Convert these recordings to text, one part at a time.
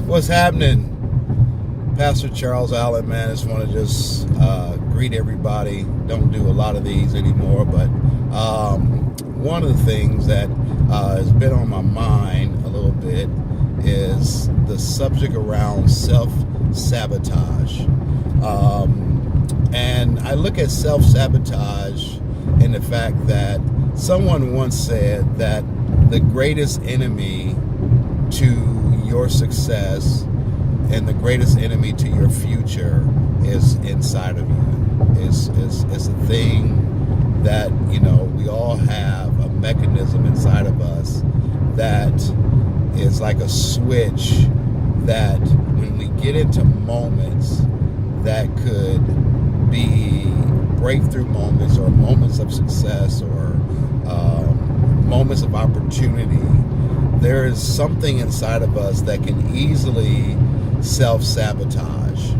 What's happening? Pastor Charles Allen, man. I just want to greet everybody. Don't do a lot of these anymore, but one of the things that has been on my mind a little bit is the subject around self-sabotage. And I look at self-sabotage in the fact that someone once said that the greatest enemy to your success and the greatest enemy to your future is inside of you. It's a thing that, we all have a mechanism inside of us that is like a switch that when we get into moments that could be breakthrough moments or moments of success or moments of opportunity, there is something inside of us that can easily self-sabotage.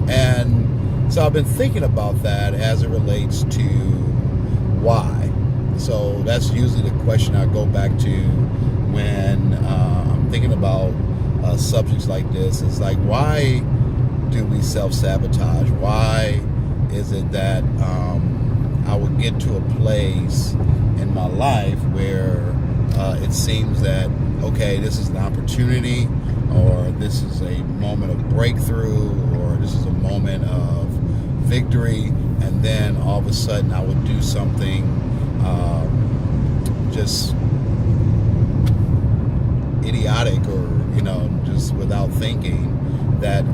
And so I've been thinking about that as it relates to why. So that's usually the question I go back to when I'm thinking about subjects like this. It's like, why do we self-sabotage? Why is it that I would get to a place in my life where it seems that, okay, this is an opportunity, or this is a moment of breakthrough, or this is a moment of victory, and then all of a sudden I would do something just idiotic or, just without thinking that,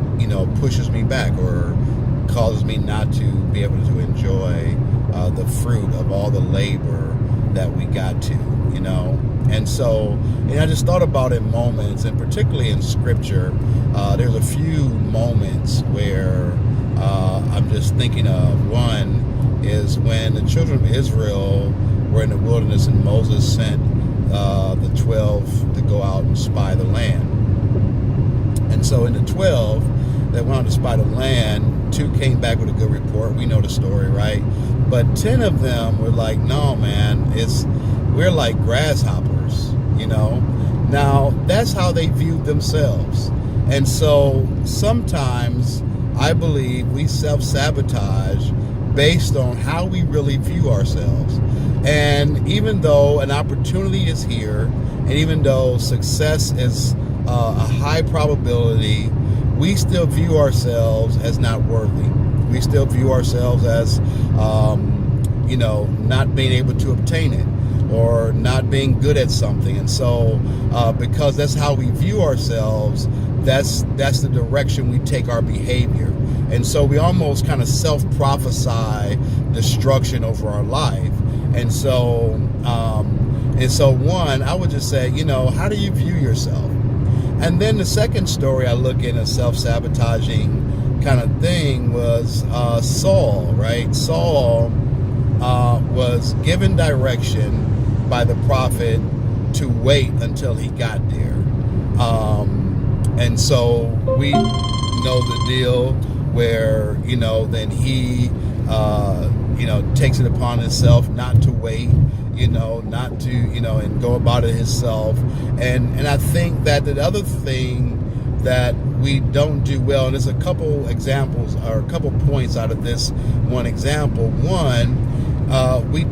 pushes me back or causes me not to be able to enjoy the fruit of all the labor that we got to, And so, I just thought about in moments, and particularly in Scripture, there's a few moments where I'm just thinking of. One is when the children of Israel were in the wilderness and Moses sent the 12 to go out and spy the land. And so in the 12 that went out to spy the land, 2 came back with a good report. We know the story, right? But 10 of them were like, no, man, we're like grasshoppers, Now, that's how they viewed themselves. And so sometimes I believe we self-sabotage based on how we really view ourselves. And even though an opportunity is here, and even though success is a high probability, we still view ourselves as not worthy. We still view ourselves as, not being able to obtain it or not being good at something. And so because that's how we view ourselves, that's the direction we take our behavior. And so we almost kind of self-prophesy destruction over our life. And so one, I would just say, how do you view yourself? And then the second story I look in a self-sabotaging kind of thing was Saul, right? Saul was given direction by the prophet to wait until he got there. And so we know the deal where, then he, takes it upon himself not to wait, not to, and go about it himself. And I think that the other thing that we don't do well, and there's a couple examples or a couple points out of this one example. One, we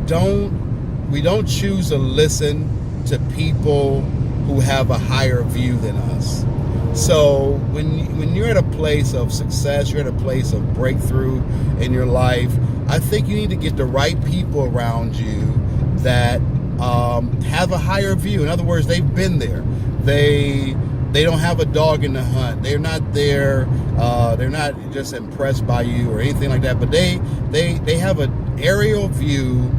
don't choose to listen to people who have a higher view than us. So when you're at a place of success, you're at a place of breakthrough in your life, I think you need to get the right people around you that have a higher view. In other words, they've been there. They don't have a dog in the hunt. They're not there. They're not just impressed by you or anything like that. But they have an aerial view,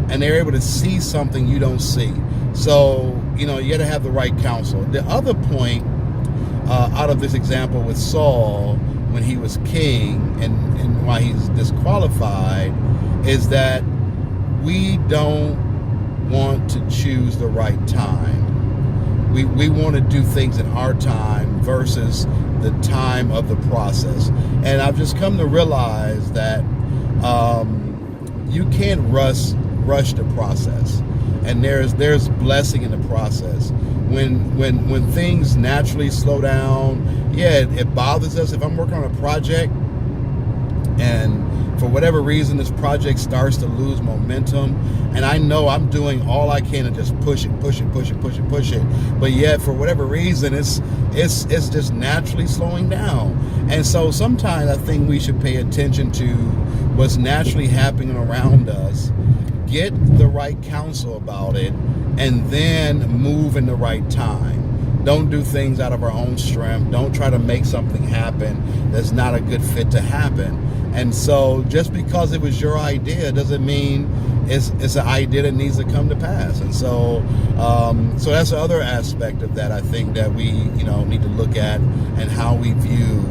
and they're able to see something you don't see. So you got to have the right counsel. The other point out of this example with Saul, when he was king, and why he's disqualified, is that we don't want to choose the right time. We want to do things in our time versus the time of the process. And I've just come to realize that you can't rush the process. and there's blessing in the process. When things naturally slow down, yeah, it bothers us. If I'm working on a project and for whatever reason this project starts to lose momentum, and I know I'm doing all I can to just push it, but yet for whatever reason it's just naturally slowing down. And so sometimes I think we should pay attention to what's naturally happening around us, get the right counsel about it, and then move in the right time. Don't do things out of our own strength. Don't try to make something happen that's not a good fit to happen. And so just because it was your idea doesn't mean it's an idea that needs to come to pass. And so so that's the other aspect of that, I think, that we need to look at, and how we view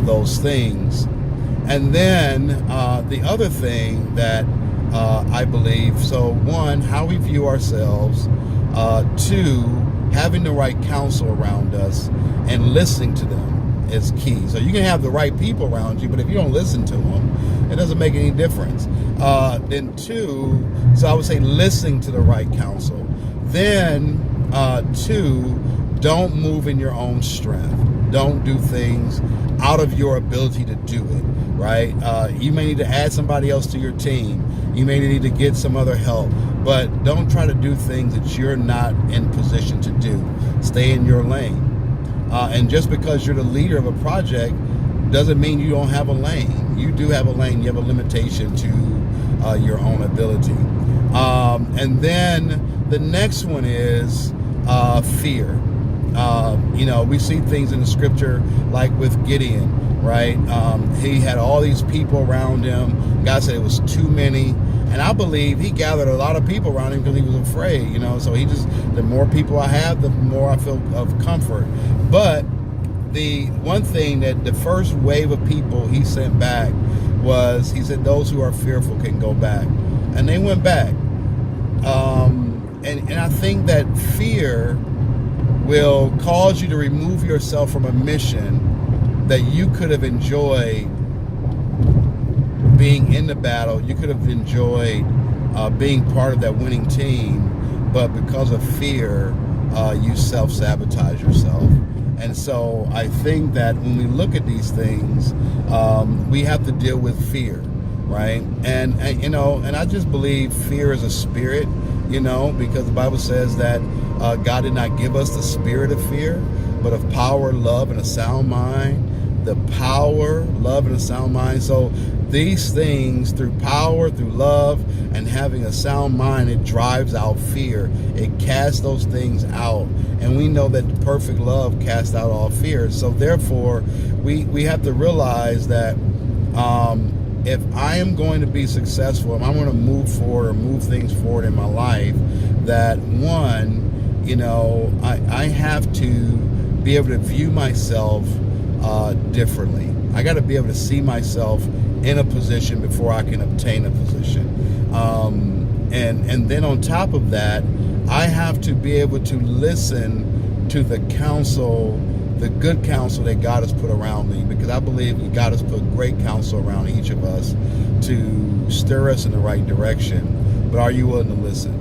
those things. And then the other thing that I believe, so one, how we view ourselves, two, having the right counsel around us and listening to them is key. So you can have the right people around you, but if you don't listen to them, it doesn't make any difference. Then two, so I would say listening to the right counsel. Then two, don't move in your own strength. Don't do things out of your ability to do it, right? You may need to add somebody else to your team. You may need to get some other help, but don't try to do things that you're not in position to do. Stay in your lane. And just because you're the leader of a project doesn't mean you don't have a lane. You do have a lane. You have a limitation to your own ability. And then the next one is fear. We see things in the scripture like with Gideon, right? He had all these people around him. God said it was too many. And I believe he gathered a lot of people around him because he was afraid, so the more people I have, the more I feel of comfort. But the one thing that the first wave of people he sent back was, he said, those who are fearful can go back. And they went back. And I think that fear will cause you to remove yourself from a mission that you could have enjoyed being in the battle. You could have enjoyed being part of that winning team, but because of fear, you self-sabotage yourself. And so I think that when we look at these things, we have to deal with fear, right? And I just believe fear is a spirit, because the Bible says that God did not give us the spirit of fear, but of power, love, and a sound mind. The power, love, and a sound mind. So these things, through power, through love, and having a sound mind, it drives out fear. It casts those things out. And we know that the perfect love casts out all fear. So therefore, we have to realize that if I am going to be successful, if I'm going to move forward or move things forward in my life, that one, I have to be able to view myself differently. I got to be able to see myself in a position before I can obtain a position. And then on top of that, I have to be able to listen to the counsel, the good counsel that God has put around me, because I believe that God has put great counsel around each of us to steer us in the right direction. But are you willing to listen?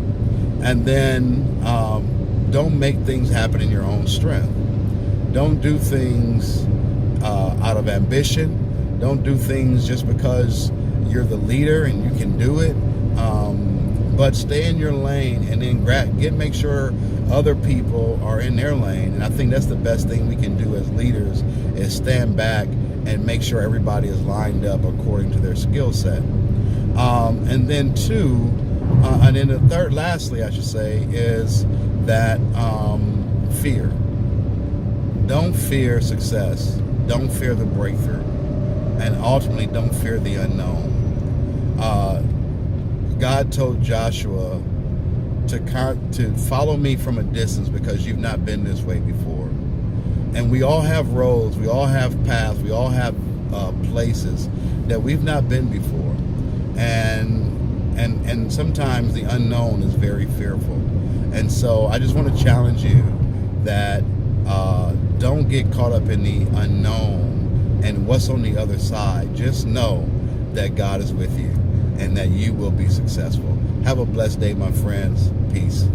And then don't make things happen in your own strength. Don't do things out of ambition. Don't do things just because you're the leader and you can do it. But stay in your lane, and then make sure other people are in their lane. And I think that's the best thing we can do as leaders, is stand back and make sure everybody is lined up according to their skill set. And then two, and then the third, lastly, I should say, is that fear. Don't fear success. Don't fear the breakthrough. And ultimately, don't fear the unknown. God told Joshua to follow me from a distance because you've not been this way before. And we all have roads, we all have paths, we all have places that we've not been before. And sometimes the unknown is very fearful. And so I just want to challenge you that don't get caught up in the unknown and what's on the other side. Just know that God is with you. and that you will be successful. Have a blessed day, my friends. Peace.